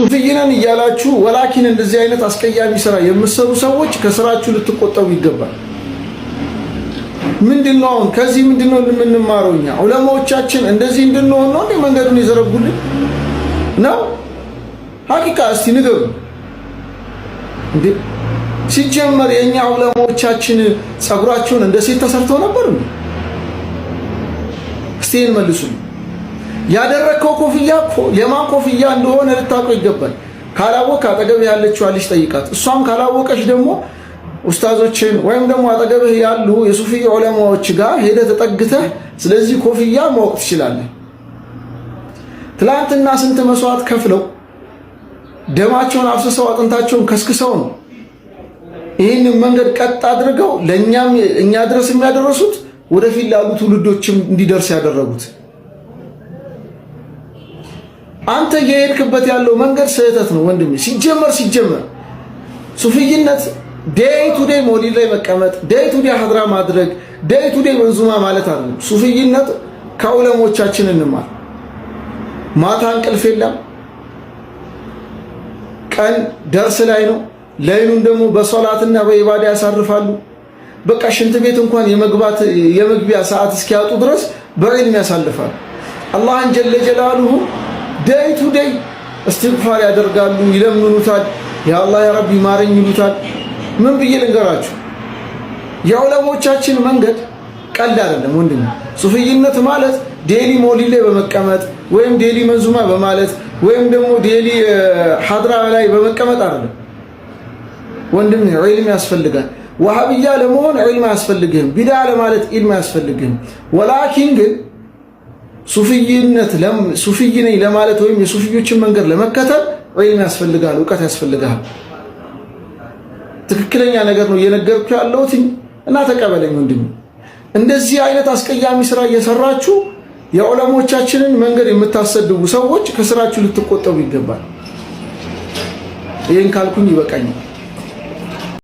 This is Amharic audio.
ሱፊይነን እያላችሁ ወላኪን እንደዚህ አይነት አስቀያሚ ስራ የምትሰሩ ሰዎች ከስራችሁ ልትቆጠቡ ይገባል። ምንድነው አሁን ከዚህ ምንድነው የምንማረው? እኛ ዑለማዎቻችን እንደዚህ እንድንሆን ነው እንዴ መንገዱን የዘረጉልን ነው? ሐቂቃ እስቲ ንገሩ እንዴ። ሲጀመር የኛ ዑለማዎቻችን ጸጉራቸውን እንደ ሴት ተሰርተው ነበር እንዴ? እስቲ መልሱ። ያደረከው ኮፍያ የማን ኮፍያ እንደሆነ ልታውቀው ይገባል። ካላወቅ አጠገብ ያለችው ልጅ ጠይቃት። እሷም ካላወቀች ደግሞ ኡስታዞችን ወይም ደግሞ አጠገብህ ያሉ የሱፊ ዑለማዎች ጋር ሄደህ ተጠግተህ ስለዚህ ኮፍያ ማወቅ ትችላለህ። ትላንትና ስንት መስዋዕት ከፍለው ደማቸውን አፍስሰው አጥንታቸውን ከስክሰው ነው ይህንን መንገድ ቀጥ አድርገው ለእኛም እኛ ድረስ የሚያደርሱት ወደፊት ላሉ ትውልዶችም እንዲደርስ ያደረጉት። አንተ የሄድክበት ያለው መንገድ ስህተት ነው ወንድሜ። ሲጀመር ሱፊይነት ዴይ ቱ ዴይ ሞሊድ ላይ መቀመጥ፣ ዴይ ቱ ዴይ ሐድራ ማድረግ፣ ዴይ ቱ ዴይ መንዙማ ማለት አይደለም። ሱፊይነት ከዑለሞቻችን እንማር። ማታ እንቅልፍ የለም፣ ቀን ደርስ ላይ ነው፣ ሌሊቱን ደግሞ በሶላትና በኢባዳ ያሳርፋሉ። በቃ ሽንት ቤት እንኳን የመግቢያ ሰዓት እስኪያጡ ድረስ በዒልም ያሳልፋሉ። አላህን ጀለ ጀላሉሁ ዴይ ቱ ዴይ እስትግፋር ያደርጋሉ፣ ይለምኑታል። ያ አላህ ያ ረቢ ማረኝ ይሉታል። ምን ብዬ ልንገራችሁ? የዑለሞቻችን መንገድ ቀልድ አይደለም ወንድም። ሱፊይነት ማለት ዴሊ ሞሊድ ላይ በመቀመጥ ወይም ዴሊ መንዙማ በማለት ወይም ደግሞ ዴሊ ሐድራ ላይ በመቀመጥ አይደለም ወንድም። ዒልም ያስፈልጋል። ወሃብያ ለመሆን ዒልም አያስፈልግህም። ቢድዓ ለማለት ዒልም አያስፈልግህም። ወላኪን ግን ሱፊይ ነኝ ለማለት ወይም የሱፊዮችን መንገድ ለመከተል ዒልም ያስፈልጋል፣ እውቀት ያስፈልጋል። ትክክለኛ ነገር ነው እየነገርኩ ያለሁት እና ተቀበለኝ ወንድም። እንደዚህ አይነት አስቀያሚ ስራ እየሰራችሁ የዑለሞቻችንን መንገድ የምታሰድቡ ሰዎች ከስራችሁ ልትቆጠቡ ይገባል። ይሄን ካልኩኝ ይበቃኛል።